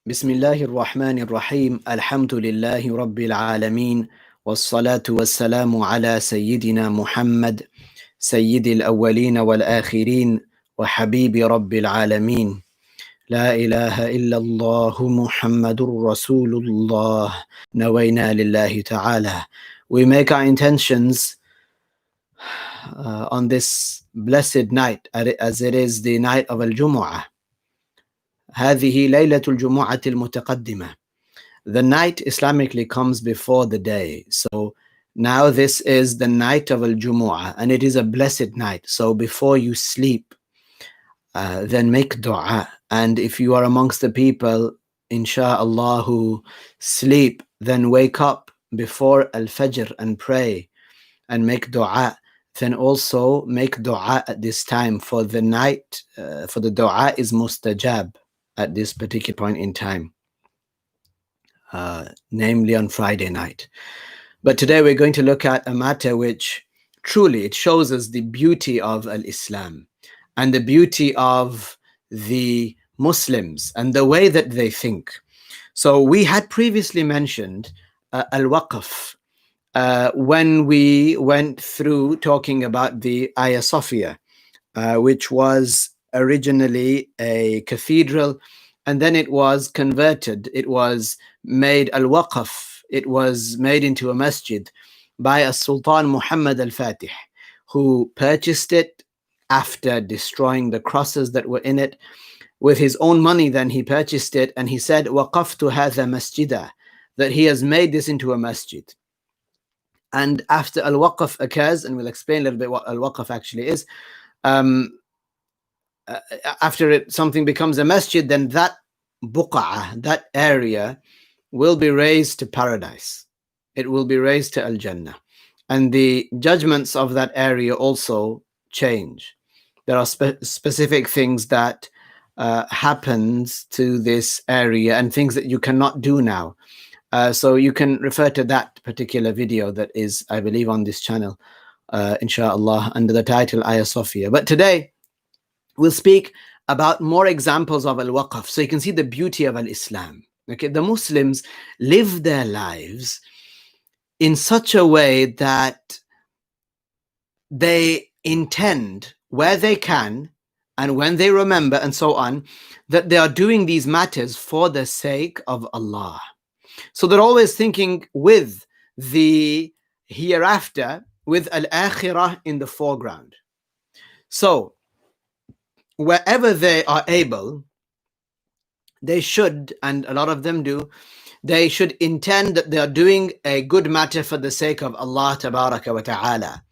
بسم الله الرحمن الرحيم الحمد لله رب العالمين والصلاة والسلام على سيدنا محمد سيد الأولين والآخرين وحبيب رب العالمين لا إله إلا الله محمد رسول الله نوينا لله تعالى. We make our intentions on this blessed night as it is the night of Al-Jumu'ah. هذه ليلة الجمعة المتقدمة. The night Islamically comes before the day. So now this is the night of Al-Jumu'ah and it is a blessed night. So before you sleep, then make dua. And if you are amongst the people, insha'Allah, who sleep, then wake up before Al-Fajr and pray and make dua. Then also make dua at this time, for the night, for the dua is mustajab at this particular point in time, namely on Friday night. But today we're going to look at a matter which truly it shows us the beauty of Al-Islam and the beauty of the Muslims and the way that they think. So we had previously mentioned Al-Waqf when we went through talking about the Hagia Sophia, which was originally a cathedral, and then it was converted. It was made al-Waqf. It was made into a masjid by a Sultan Muhammad al-Fatih, who purchased it after destroying the crosses that were in it. With his own money, then he purchased it, and he said, وَقَفْتُ هَذَا مَسْجِدًا, that he has made this into a masjid. And after al-Waqf occurs, and we'll explain a little bit what al-Waqf actually is, after something becomes a masjid, then that buqa'ah, that area, will be raised to paradise. It will be raised to Al-Jannah. And the judgments of that area also change. There are specific things that happens to this area and things that you cannot do now. So you can refer to that particular video that is, I believe, on this channel, inshallah, under the title Hagia Sophia. But today, we'll speak about more examples of Al-Waqf, so you can see the beauty of Al-Islam. Okay, the Muslims live their lives in such a way that they intend, where they can and when they remember and so on, that they are doing these matters for the sake of Allah. So they're always thinking with the hereafter, with Al-Akhirah in the foreground. So wherever they are able, they should, and a lot of them do, they should intend that they are doing a good matter for the sake of Allah Tabaraka wa Ta'ala.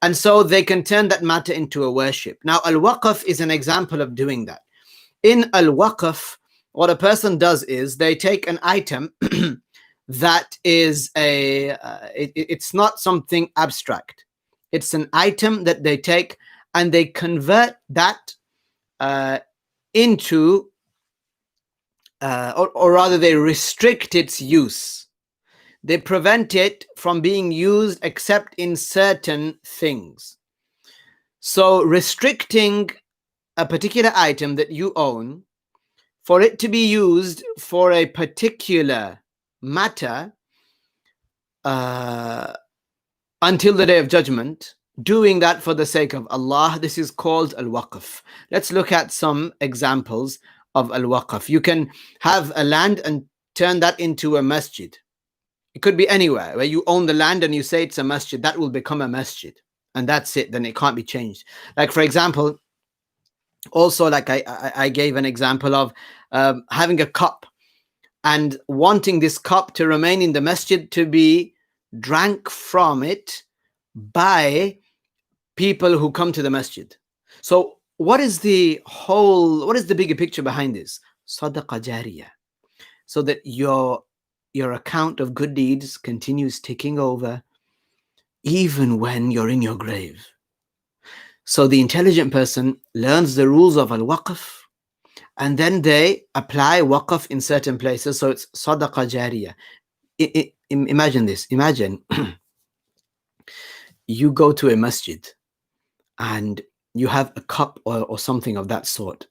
And so they can turn that matter into a worship. Now, Al-Waqf is an example of doing that. In Al-Waqf, what a person does is they take an item that is it's not something abstract. It's an item that they take and they convert that into, or rather they restrict its use. They prevent it from being used except in certain things. So restricting a particular item that you own for it to be used for a particular matter until the day of judgment, doing that for the sake of Allah, this is called Al-Waqf. Let's look at some examples of Al-Waqf. You can have a land and turn that into a masjid. It could be anywhere where you own the land and you say it's a masjid, that will become a masjid. And that's it, then it can't be changed. Like, for example, also like I gave an example of having a cup and wanting this cup to remain in the masjid, to be drank from it by people who come to the masjid. So what is the bigger picture behind this? Sadaqah jariyah. So that your account of good deeds continues ticking over even when you're in your grave. So the intelligent person learns the rules of Al-Waqf, and then they apply Waqf in certain places. So it's Sadaqah jariyah. Imagine this. Imagine you go to a masjid and you have a cup or something of that sort.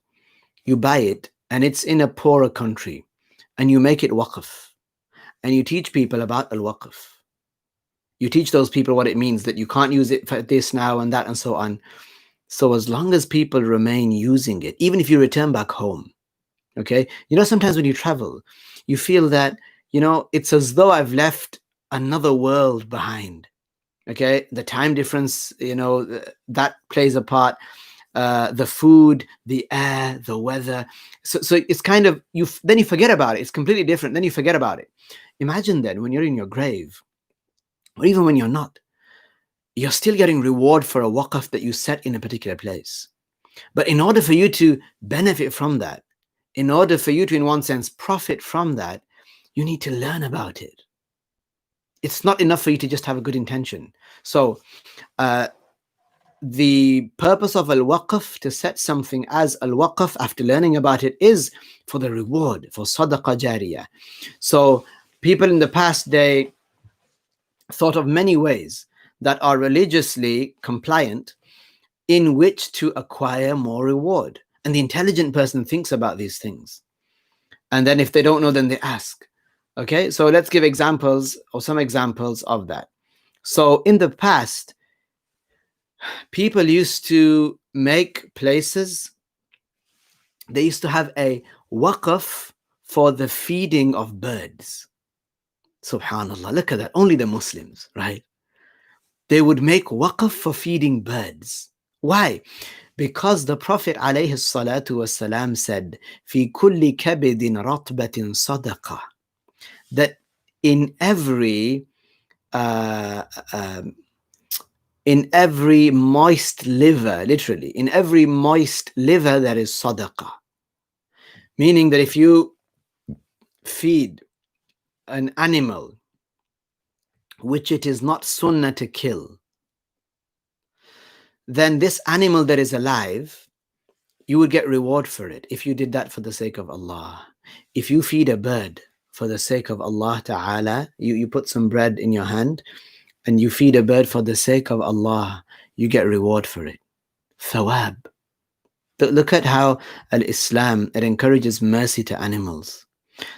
You buy it and it's in a poorer country. and you make it waqf, and you teach people about al-waqf. You teach those people what it means, that you can't use it for this now and that and so on. So as long as people remain using it, even if you return back home, okay, sometimes when you travel, you feel that, it's as though I've left another world behind. Okay, the time difference, that plays a part. The food, the air, the weather. So it's kind of, then you forget about it. It's completely different. Then you forget about it. Imagine then when you're in your grave, or even when you're not, you're still getting reward for a waqf that you set in a particular place. But in order for you to benefit from that, in order for you to, in one sense, profit from that, you need to learn about it. It's not enough for you to just have a good intention. So the purpose of al-waqf, to set something as al-waqf after learning about it, is for the reward, for sadaqah jariyah. So people in the past, they thought of many ways that are religiously compliant in which to acquire more reward. And the intelligent person thinks about these things. And then if they don't know, then they ask. Okay, so let's give examples, or some examples of that. So in the past, people used to make places, they used to have a waqf for the feeding of birds. Subhanallah, look at that. Only the Muslims, right? They would make waqf for feeding birds. Why? Because the Prophet alayhi salatu wasalam said, "Fi kulli kabidin ratbatin sadaqah," that in every moist liver, literally, in every moist liver there is sadaqah. Meaning that if you feed an animal which it is not sunnah to kill, then this animal that is alive, you would get reward for it if you did that for the sake of Allah. If you feed a bird for the sake of Allah Ta'ala, you put some bread in your hand and you feed a bird for the sake of Allah, you get reward for it. Thawab. Look at how Islam, it encourages mercy to animals.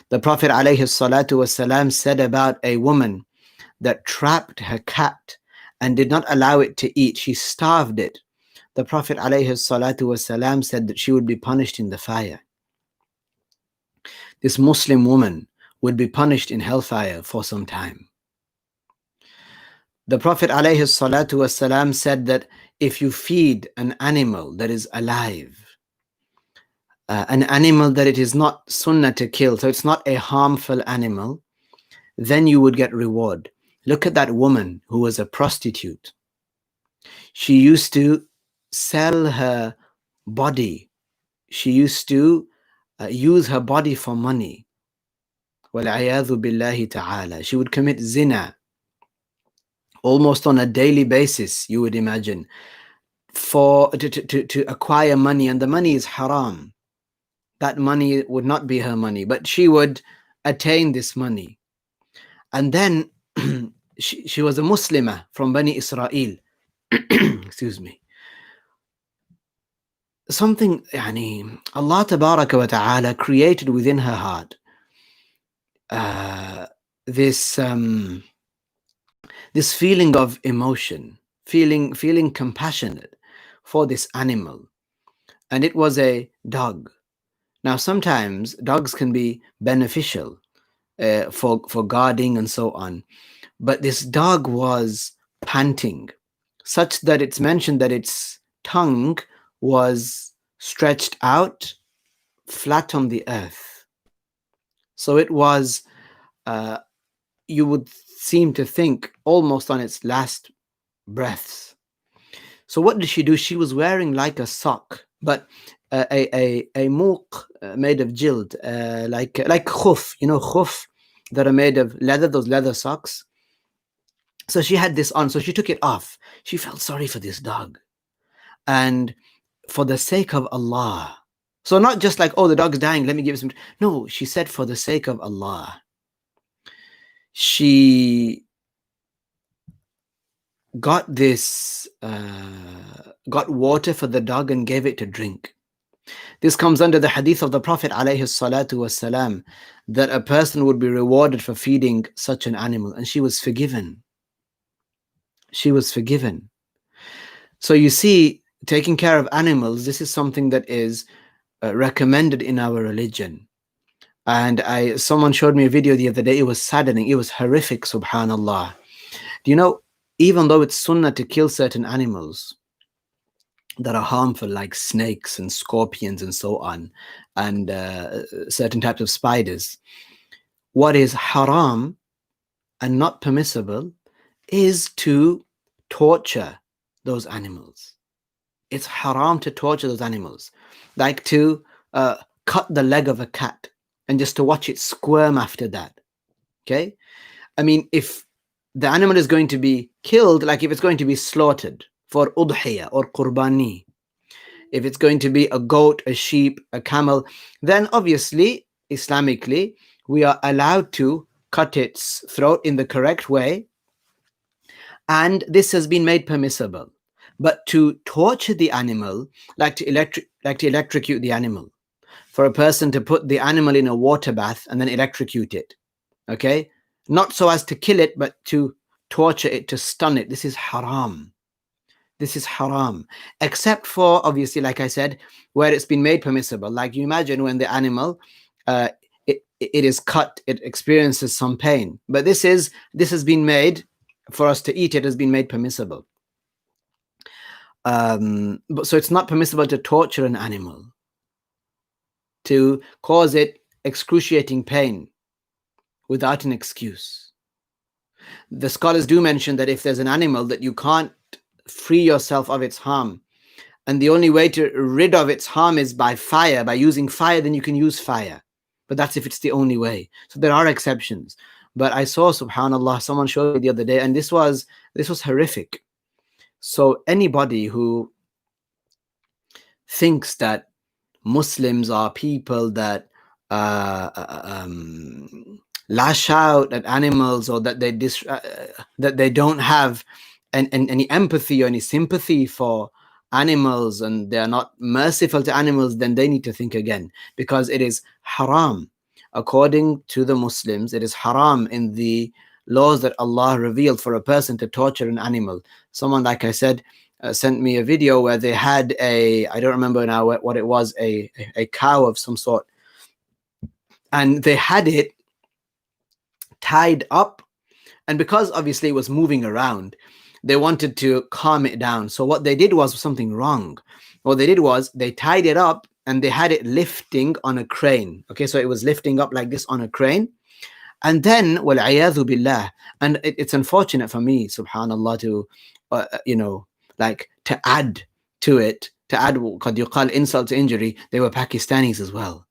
The Prophet alayhi salatu wasalam said about a woman that trapped her cat and did not allow it to eat. She starved it. The Prophet alayhi salatu wasalam said that she would be punished in the fire. This Muslim woman would be punished in hellfire for some time. The Prophet alayhi salatu wasalam said that if you feed an animal that is alive, an animal that it is not sunnah to kill, so it's not a harmful animal, then you would get reward. Look at that woman who was a prostitute. She used to sell her body. She used to use her body for money. وَالْعِيَاذُ بِاللَّهِ تَعَالَى. She would commit zina almost on a daily basis, you would imagine, to acquire money, and the money is haram. That money would not be her money, but she would attain this money. And then she was a Muslimah from Bani Israel. Excuse me. Something, Allah Tabaraka wa Ta'ala created within her heart this feeling of emotion, feeling compassionate for this animal. And it was a dog. Now, sometimes dogs can be beneficial for guarding and so on. But this dog was panting, such that it's mentioned that its tongue was stretched out flat on the earth. So it was, you would seem to think, almost on its last breaths. So what did she do? She was wearing like a sock, but a muq made of jild, like khuf, khuf that are made of leather, those leather socks. So she had this on, so she took it off. She felt sorry for this dog. And for the sake of Allah. So not just like, oh, the dog's dying, let me give it some. No, she said for the sake of Allah. She got got water for the dog and gave it to drink. This comes under the hadith of the Prophet ﷺ, that a person would be rewarded for feeding such an animal, and she was forgiven. She was forgiven. So you see, taking care of animals, this is something that is recommended in our religion. And someone showed me a video the other day. It was saddening. It was horrific, subhanallah. Do you know, even though it's sunnah to kill certain animals that are harmful, like snakes and scorpions and so on, and certain types of spiders, what is haram and not permissible is to torture those animals. It's haram to torture those animals, like to cut the leg of a cat and just to watch it squirm after that. Okay? I mean, if the animal is going to be killed, like if it's going to be slaughtered for udhiyah or qurbani, if it's going to be a goat, a sheep, a camel, then obviously, Islamically, we are allowed to cut its throat in the correct way, and this has been made permissible. But to torture the animal, like to electrocute the animal, for a person to put the animal in a water bath and then electrocute it, okay? Not so as to kill it, but to torture it, to stun it. This is haram. This is haram. Except for, obviously, like I said, where it's been made permissible. Like you imagine when the animal, it is cut, it experiences some pain. But this has been made, for us to eat it, has been made permissible. So it's not permissible to torture an animal, to cause it excruciating pain without an excuse. The scholars do mention that if there's an animal that you can't free yourself of its harm, and the only way to rid of its harm is by fire, by using fire, then you can use fire. But that's if it's the only way. So there are exceptions. But I saw, subhanallah, someone showed me the other day, and this was horrific. So anybody who thinks that Muslims are people that lash out at animals, or that they don't have any empathy or any sympathy for animals, and they are not merciful to animals, then they need to think again, because it is haram. According to the Muslims, it is haram in the laws that Allah revealed for a person to torture an animal. Someone, like I said, sent me a video where they had I don't remember now what it was, a cow of some sort, and they had it tied up, and because obviously it was moving around, they wanted to calm it down. So what they did was something wrong. What they did was they tied it up and they had it lifting on a crane. Okay, so it was lifting up like this on a crane. And then, وَالْعِيَاذُ بِاللَّهِ, and it's unfortunate for me, subhanallah, to, like to add to it, قد يقال insult to injury, they were Pakistanis as well.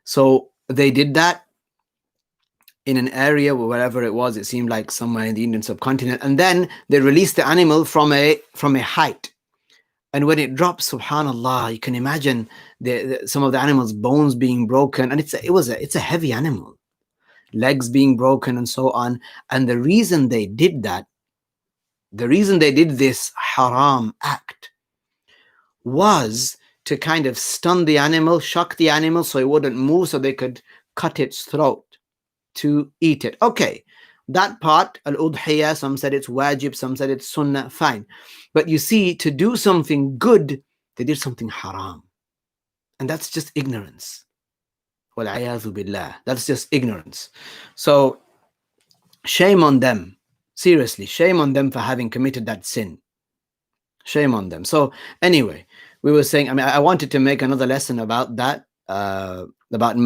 So they did that in an area, wherever it was, it seemed like somewhere in the Indian subcontinent, and then they released the animal from a height. And when it drops, subhanallah, you can imagine some of the animal's bones being broken, and it's a heavy animal, legs being broken and so on. And the reason they did that, the reason they did this haram act, was to kind of stun the animal, shock the animal so it wouldn't move, so they could cut its throat to eat it. Okay, that part, al-udhiyah, some said it's wajib, some said it's sunnah, fine. But you see, to do something good, they did something haram. And that's just ignorance. وَالْعِيَاذُ بِاللَّهِ. That's just ignorance. So, shame on them. Seriously, shame on them for having committed that sin. Shame on them. So, anyway, we were saying, I wanted to make another lesson about that, about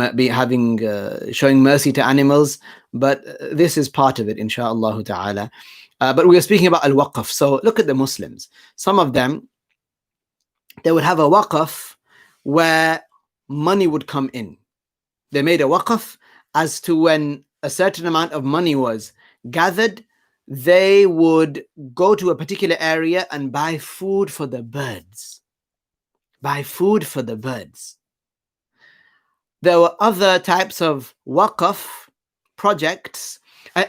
showing mercy to animals, but this is part of it, inshaAllah ta'ala. But we are speaking about al-waqf. So look at the Muslims. Some of them, they would have a waqf where money would come in. They made a waqf as to when a certain amount of money was gathered, they would go to a particular area and buy food for the birds. Buy food for the birds. There were other types of waqf projects,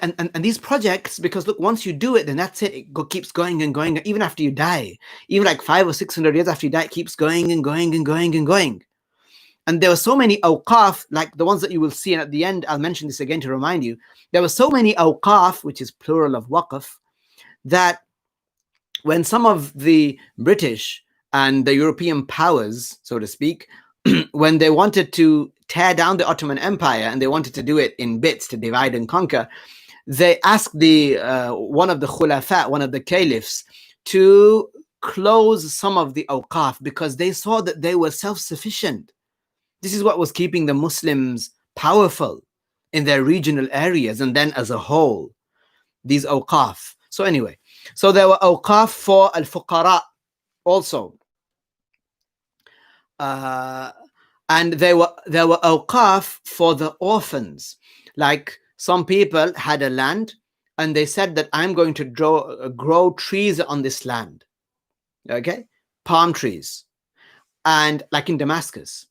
And these projects, because look, once you do it, then that's it. Keeps going and going, even after you die. Even like 500 or 600 years after you die, it keeps going and going and going and going. And there were so many awqaf, like the ones that you will see, and at the end, I'll mention this again to remind you. There were so many awqaf, which is plural of waqf, that when some of the British and the European powers, so to speak, when they wanted to tear down the Ottoman Empire and they wanted to do it in bits to divide and conquer, they asked one of the khulafa, one of the caliphs, to close some of the awqaf because they saw that they were self-sufficient. This is what was keeping the Muslims powerful in their regional areas and then as a whole, these awqaf. So anyway, so there were awqaf for al-fuqara also. And there were awqaf for the orphans. Like some people had a land and they said that I'm going to grow trees on this land. Okay? Palm trees. And like in Damascus.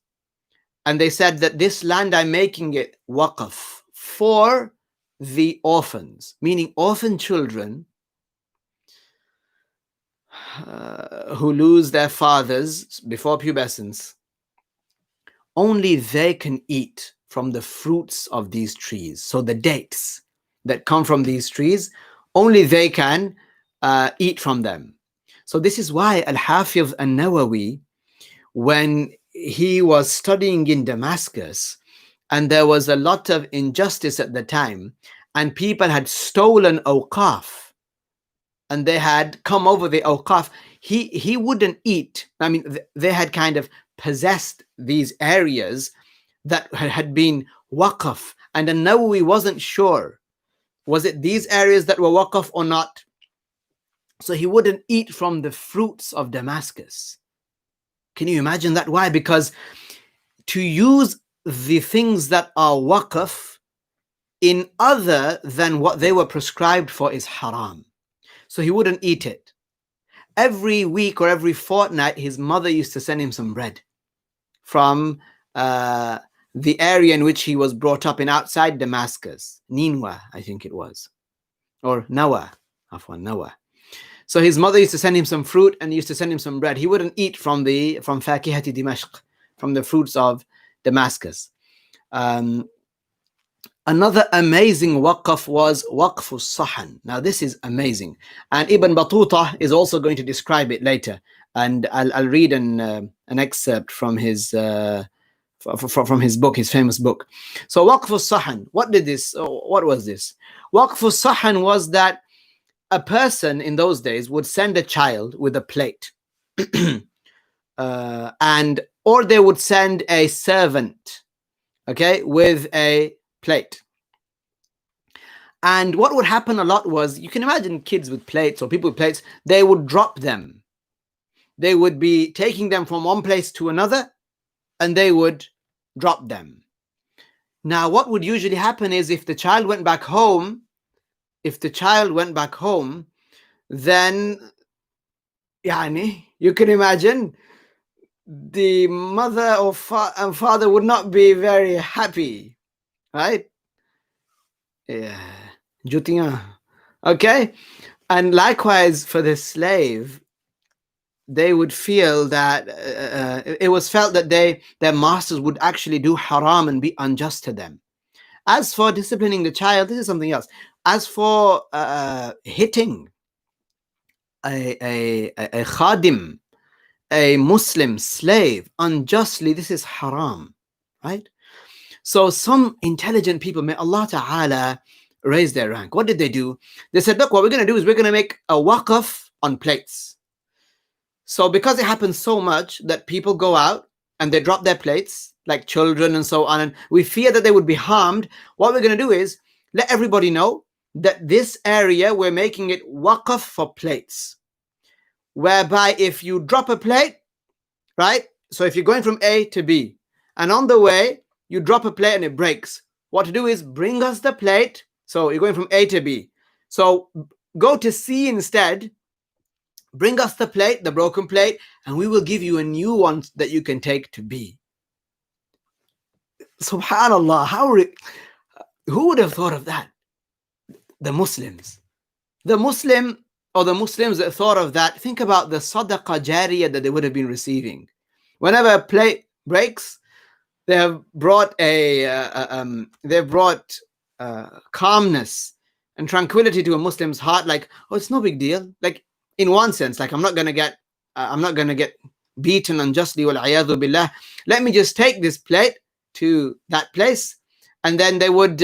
And they said that this land, I'm making it waqf for the orphans, meaning orphan children who lose their fathers before pubescence. Only they can eat from the fruits of these trees. So the dates that come from these trees, only they can eat from them. So this is why Al-Hafiz An-Nawawi, when he was studying in Damascus, and there was a lot of injustice at the time, and people had stolen awqaf, and they had come over the awqaf, he wouldn't eat. I mean, they had kind of possessed these areas that had been waqf, and An-Nawawi wasn't sure, was it these areas that were waqf or not? So he wouldn't eat from the fruits of Damascus. Can you imagine that? Why? Because to use the things that are waqf in other than what they were prescribed for is haram. So he wouldn't eat it. Every week or every fortnight, his mother used to send him some bread from the area in which he was brought up in outside Damascus. Ninwa, I think it was. Or Nawa. Afwan, Nawa. So his mother used to send him some fruit and used to send him some bread. He wouldn't eat from Fakihati Dimashq, from the fruits of Damascus. Another amazing waqf was waqf al-sahan. Now this is amazing. And Ibn Battuta is also going to describe it later. And I'll read an excerpt from his book, his famous book. So waqf al-sahan, what was this? Waqf al-sahan was that a person in those days would send a child with a plate, or they would send a servant, okay, with a plate. And what would happen a lot was, you can imagine kids with plates or people with plates, they would drop them. They would be taking them from one place to another and they would drop them. Now, what would usually happen is if the child went back home, then you can imagine the mother or father would not be very happy, right? Yeah. Okay. And likewise for the slave, they would feel that it was felt that their masters would actually do haram and be unjust to them. As for disciplining the child, this is something else. As for hitting a khadim, a Muslim slave unjustly, this is haram, right? So some intelligent people, may Allah Ta'ala raise their rank. What did they do? They said, look, what we're going to do is we're going to make a waqf on plates. So because it happens so much that people go out and they drop their plates, like children and so on, and we fear that they would be harmed, what we're going to do is let everybody know that this area, we're making it waqf for plates. Whereby if you drop a plate, right? So if you're going from A to B, and on the way, you drop a plate and it breaks. What to do is bring us the plate. So you're going from A to B. So go to C instead. Bring us the plate, the broken plate, and we will give you a new one that you can take to B. Subhanallah, who would have thought of that? The Muslims. The Muslim or the Muslims that thought of that, think about the sadaqah jariyah that they would have been receiving. Whenever a plate breaks, they have brought calmness and tranquility to a Muslim's heart. Like, oh, it's no big deal. Like, in one sense, like I'm not gonna get beaten unjustly. Wal-'iyadhu billah. Let me just take this plate to that place, and then they would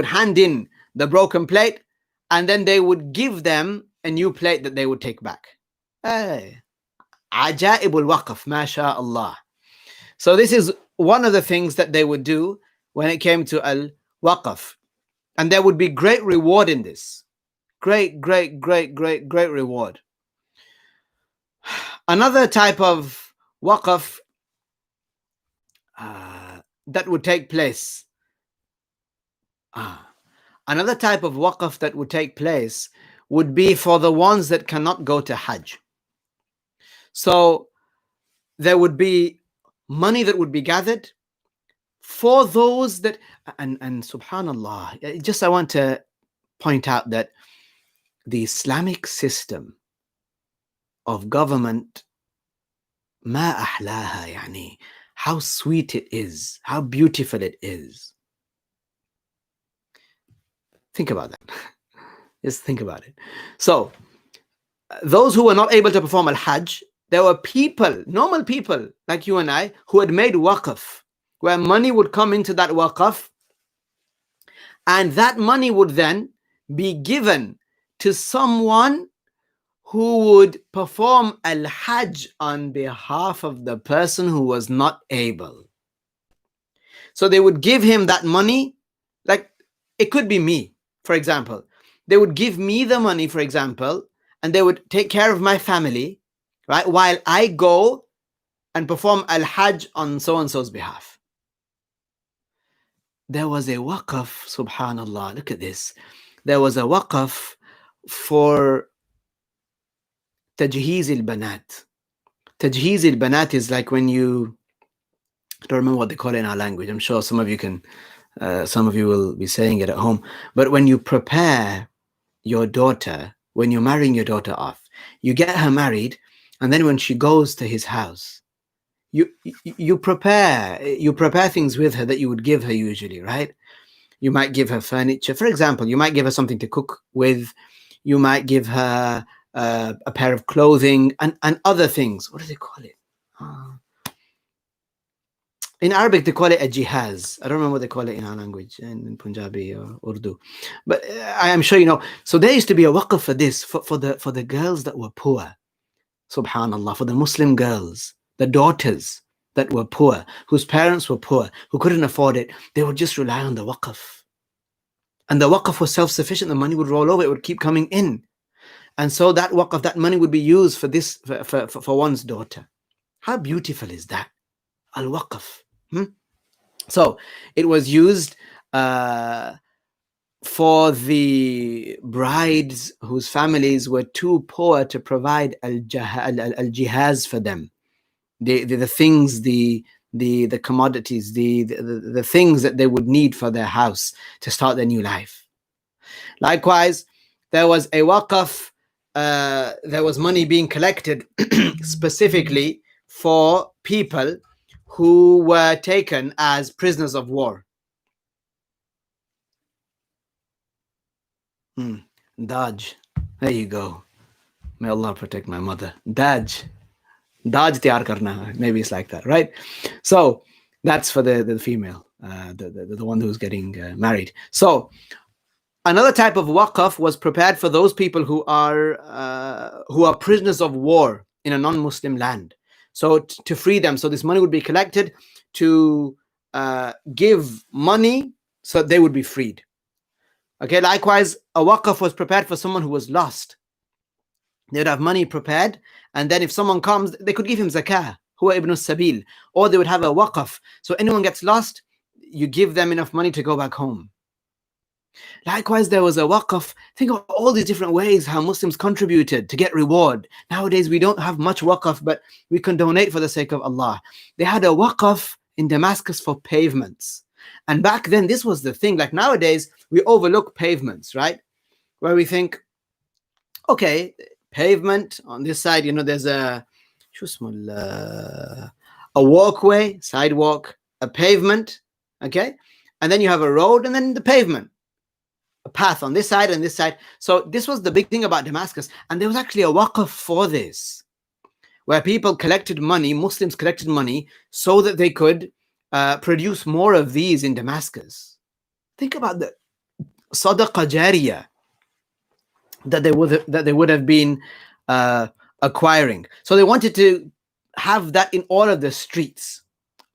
hand in the broken plate, and then they would give them a new plate that they would take back. Hey. Ajaibul waqf, mashallah. So this is one of the things that they would do when it came to al-waqf. And there would be great reward in this. Great reward. Another type of waqf that would take place. Another type of waqf that would take place would be for the ones that cannot go to Hajj. So there would be money that would be gathered for those that, and subhanallah, just I want to point out that the Islamic system of government, ma ahlaha, yani, how sweet it is, how beautiful it is. Think about that. Just think about it. So those who were not able to perform al-Hajj, there were people, normal people like you and I, who had made waqf, where money would come into that waqf, and that money would then be given to someone who would perform al-Hajj on behalf of the person who was not able. So they would give him that money, like it could be me, for example. They would give me the money, for example, and they would take care of my family, right, while I go and perform al-Hajj on so-and-so's behalf. There was a waqf, subhanallah, look at this. There was a waqf for tajheez al-banat. Tajheez al-banat is like when you, I don't remember what they call it in our language. I'm sure some of you will be saying it at home. But when you prepare your daughter, when you're marrying your daughter off, you get her married, and then when she goes to his house, you prepare things with her that you would give her usually, right? You might give her furniture. For example, you might give her something to cook with. You might give her a pair of clothing and other things. What do they call it? In Arabic, they call it a jihaz. I don't remember what they call it in our language, in Punjabi or Urdu. But I am sure you know. So there used to be a waqf for this, for the girls that were poor. Subhanallah, for the Muslim girls, the daughters that were poor, whose parents were poor, who couldn't afford it, they would just rely on the waqf. And the waqf was self-sufficient. The money would roll over. It would keep coming in. And so that waqf, that money would be used for this, for one's daughter. How beautiful is that? Al-waqf. So it was used for the brides whose families were too poor to provide al-jihaz for them. The things, the commodities, the things that they would need for their house to start their new life. Likewise, there was a waqf, there was money being collected specifically for people who were taken as prisoners of war. Daj. There you go. May Allah protect my mother. Daj tiyar karna. Maybe it's like that, right? So that's for the female, the one who's getting married. So another type of waqf was prepared for those people who are prisoners of war in a non-Muslim land. So to free them. So this money would be collected to give money so they would be freed. Okay, likewise, a waqf was prepared for someone who was lost. They would have money prepared, and then if someone comes, they could give him zakah, huwa ibn sabil, or they would have a waqf. So anyone gets lost, you give them enough money to go back home. Likewise, there was a waqf. Think of all these different ways how Muslims contributed to get reward. Nowadays, we don't have much waqf, but we can donate for the sake of Allah. They had a waqf in Damascus for pavements. And back then, this was the thing. Like nowadays, we overlook pavements, right? Where we think, okay, pavement on this side, there's a walkway, sidewalk, a pavement, okay? And then you have a road and then the pavement, a path on this side and this side. So this was the big thing about Damascus. And there was actually a waqf for this, where people collected money, Muslims collected money so that they could produce more of these in Damascus. Think about the sadaqah jariyah that they would have been acquiring. So they wanted to have that in all of the streets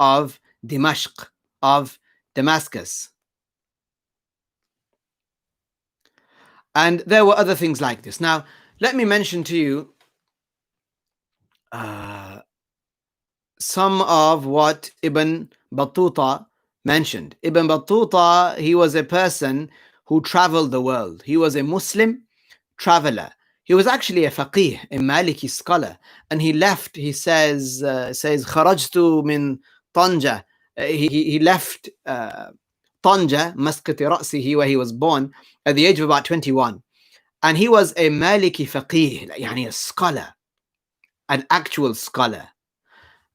of Dimashq, of Damascus. And there were other things like this. Now, let me mention to you some of what Ibn Battuta mentioned. Ibn Battuta, he was a person who traveled the world. He was a Muslim traveler. He was actually a faqih, a Maliki scholar, and he left. He says "Kharajtu min Tanja." He left Tanja, Maskati Ra'sihi, where he was born, at the age of about 21, and he was a Maliki faqih, yani a scholar, an actual scholar.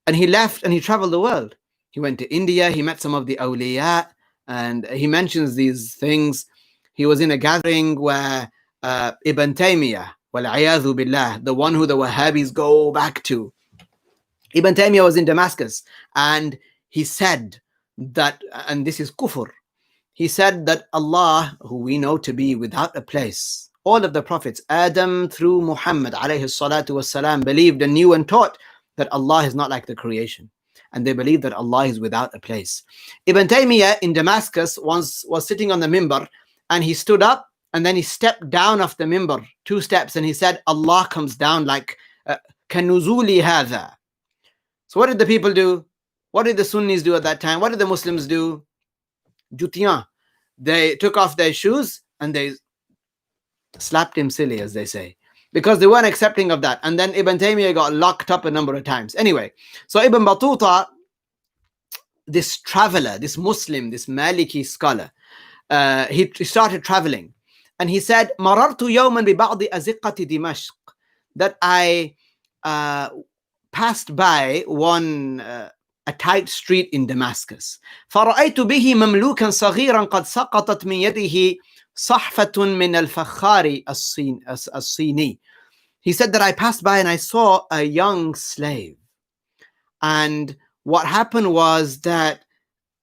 And he left and he traveled the world. He went to India. He met some of the awliya, and he mentions these things. He was in a gathering where Ibn Taymiyyah, wal-'iyadhu billah, the one who the Wahhabis go back to. Ibn Taymiyyah was in Damascus, and he said that, and this is kufr, he said that Allah, who we know to be without a place, all of the prophets, Adam through Muhammad alayhi salatu wassalam, believed and knew and taught that Allah is not like the creation, and they believe that Allah is without a place. Ibn Taymiyyah in Damascus once was sitting on the mimbar, and he stood up and then he stepped down off the mimbar 2 steps, and he said, Allah comes down like kanuzuli hadha. So what did the people do? What did the Sunnis do at that time? What did the Muslims do? Jutiyan. They took off their shoes and they slapped him silly, as they say, because they weren't accepting of that. And then Ibn Taymiyyah got locked up a number of times. Anyway, so Ibn Battuta, this traveler, this Muslim, this Maliki scholar, he started traveling. And he said, Marartu yawman bi ba'di aziqati Dimashq, that I passed by one a tight street in Damascus. فرأيت به مملوكا صغيرا قد سقطت من يده صحفة من الفخار الصيني. He said that I passed by and I saw a young slave. And what happened was that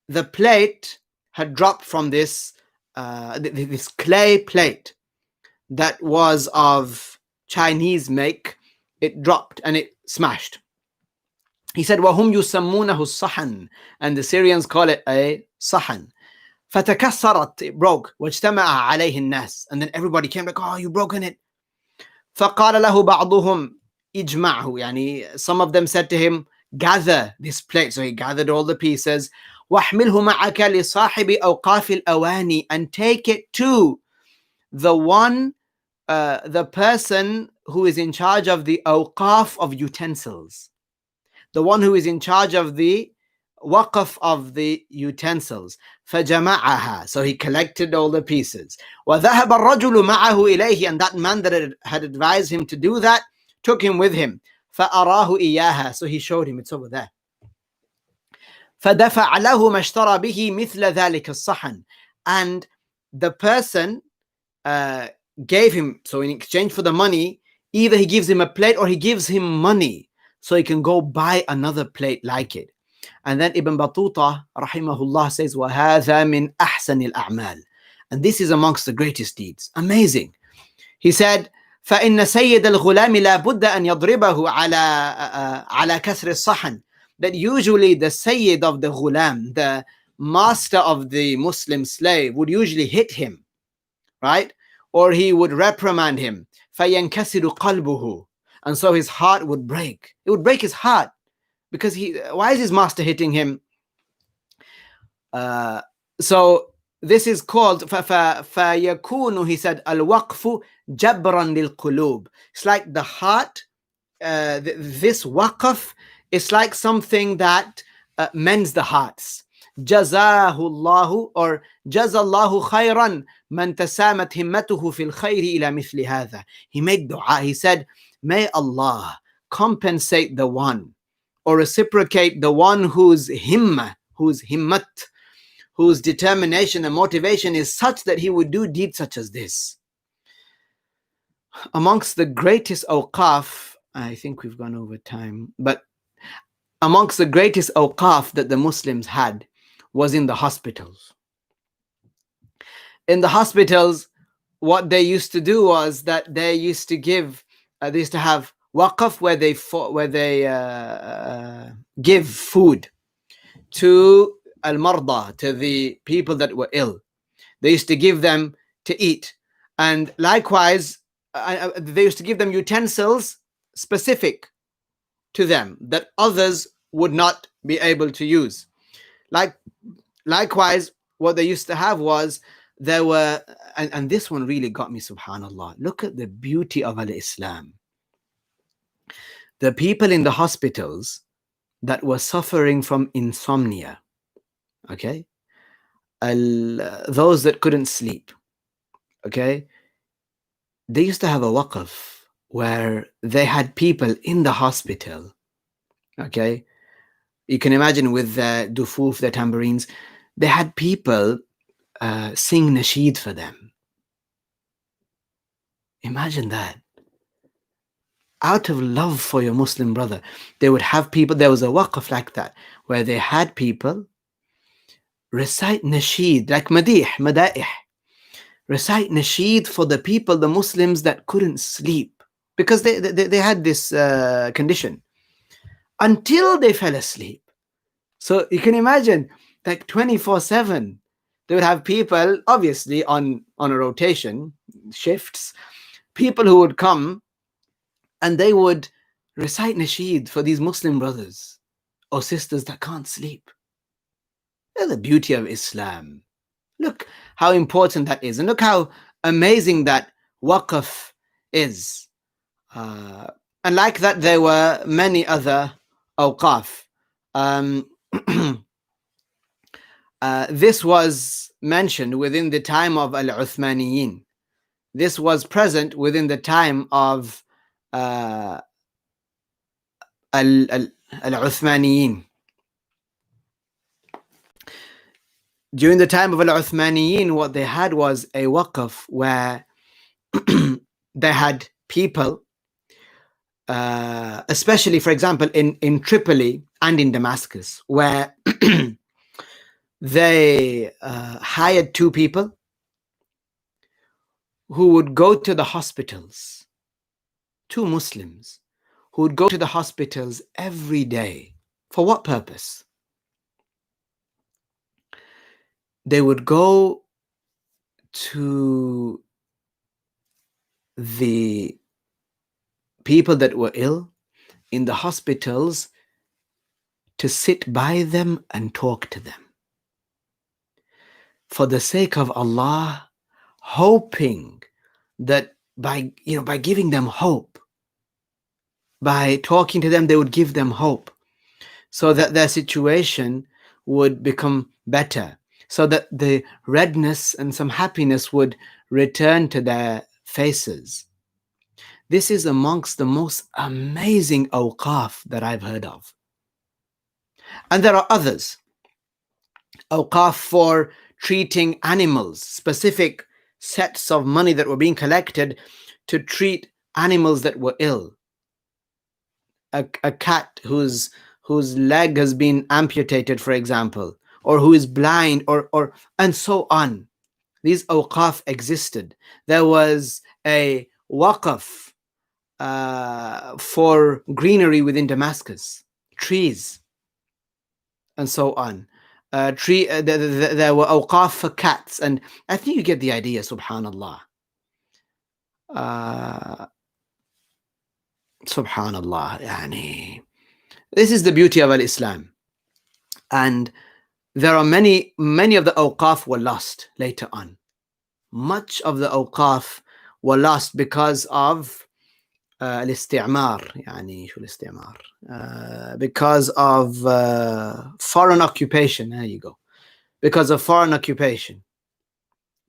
the plate had dropped from this clay plate that was of Chinese make. It dropped and it smashed. He said, وَهُمْ يُسَمُّونَهُ الصَّحَنِ, and the Syrians call it a sahan. فَتَكَسَّرَتْ, it broke. وَاجْتَمَعَ عَلَيْهِ النَّاسِ, and then everybody came like, oh, you broken it. فَقَالَ لَهُ بَعْضُهُمْ إِجْمَعْهُ, يعني some of them said to him, gather this plate. So he gathered all the pieces. وَاحْمِلْهُ مَعَكَ لِصَاحِبِ أَوْقَافِ الْأَوَانِ, and take it to the person who is in charge of the awqaf of utensils, the one who is in charge of the waqf of the utensils. فَجَمَعَهَا, so he collected all the pieces. وَذَهَبَ الرَّجُلُ مَعَهُ إِلَيْهِ, and that man that had advised him to do that took him with him. فَأَرَاهُ إِيَّاهَا, so he showed him, it's over there. فَدَفَعَ لَهُ مَا اشْتَرَى بِهِ مِثْلَ ذَلِكَ الصَّحَنِ, and the person gave him, so in exchange for the money, either he gives him a plate or he gives him money so he can go buy another plate like it. And then Ibn Battuta rahimahullah says, وَهَذَا مِنْ أَحْسَنِ الْأَعْمَالِ, and this is amongst the greatest deeds. Amazing. He said, فَإِنَّ سَيِّدَ الْغُلَامِ لَا بُدَّ أَنْ يَضْرِبَهُ عَلَى كَسْرِ الصَّحَنِ, that usually the sayyid of the ghulam, the master of the Muslim slave, would usually hit him, right? Or he would reprimand him. فَيَنْكَسِرُ قَلْبُهُ, and so his heart would break. It would break his heart, because why is his master hitting him? So this is called فَيَكُونُ, he said, الْوَقْفُ جَبْرًا لِلْقُلُوبِ. It's like the heart, this waqf is like something that mends the hearts. Jazahullahu or Jazallahu khayran man tasamat himmatuhu fil khayri ila mithli hadha. He made dua. He said, may Allah compensate the one or reciprocate the one whose himmat, whose determination and motivation is such that he would do deeds such as this. Amongst the greatest awqaf, I think we've gone over time, but amongst the greatest awqaf that the Muslims had was in the hospitals. In the hospitals, what they used to do was that they used to give, they used to have waqf where they give food to al-marda, to the people that were ill. They used to give them to eat. And likewise, they used to give them utensils specific to them that others would not be able to use. Likewise, what they used to have was, there were, and this one really got me, subhanallah. Look at the beauty of al-Islam. The people in the hospitals that were suffering from insomnia, okay, those that couldn't sleep, okay, they used to have a waqf where they had people in the hospital, okay. You can imagine with the dufuf, the tambourines, they had people sing nasheed for them. Imagine that. Out of love for your Muslim brother, they would have people, there was a waqf like that, where they had people recite nasheed, like mada'ih, recite nasheed for the people, the Muslims that couldn't sleep, because they had this condition until they fell asleep. So you can imagine, like 24/7, they would have people, obviously on a rotation, shifts, people who would come and they would recite nasheed for these Muslim brothers or sisters that can't sleep. That's the beauty of Islam. Look how important that is, and look how amazing that waqf is. And like that, there were many other awqaf. This was mentioned within the time of al-Uthmaniyin. This was present within the time of al-Uthmaniyin. During the time of al-Uthmaniyin, what they had was a waqf where they had people, especially, for example, in Tripoli and in Damascus, where they hired two people who would go to the hospitals, two Muslims who would go to the hospitals every day. For what purpose? They would go to the people that were ill in the hospitals to sit by them and talk to them, for the sake of Allah, hoping that by giving them hope, by talking to them, they would give them hope, so that their situation would become better, so that the redness and some happiness would return to their faces. This is amongst the most amazing awqaf that I've heard of. And there are others. Awqaf for treating animals, specific sets of money that were being collected to treat animals that were ill. A cat whose leg has been amputated, for example, or who is blind, or and so on. These awqaf existed. There was a waqf for greenery within Damascus, trees, and so on. There were awqaf for cats, and I think you get the idea, subhanallah. Subhanallah, yani. This is the beauty of al-Islam. And there are many of the awqaf were lost later on. Much of the awqaf were lost because of الاستعمار, يعني شو الاستعمار, because of foreign occupation. There you go. because of foreign occupation,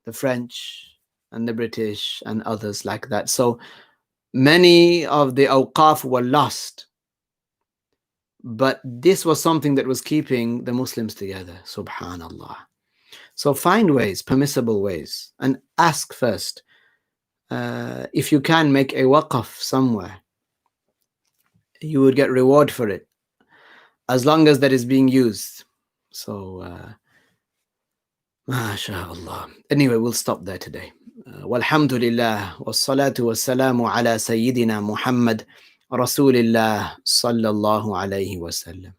the French and the British and others like that. So many of the Awqaaf were lost. But this was something that was keeping the Muslims together, subhanallah. So find ways, permissible ways, and ask first. If you can make a waqf somewhere, you would get reward for it, as long as that is being used. So, MashaAllah. Anyway, we'll stop there today. Walhamdulillah, wassalatu wassalamu ala Sayyidina Muhammad, Rasulillah, sallallahu alayhi wasallam.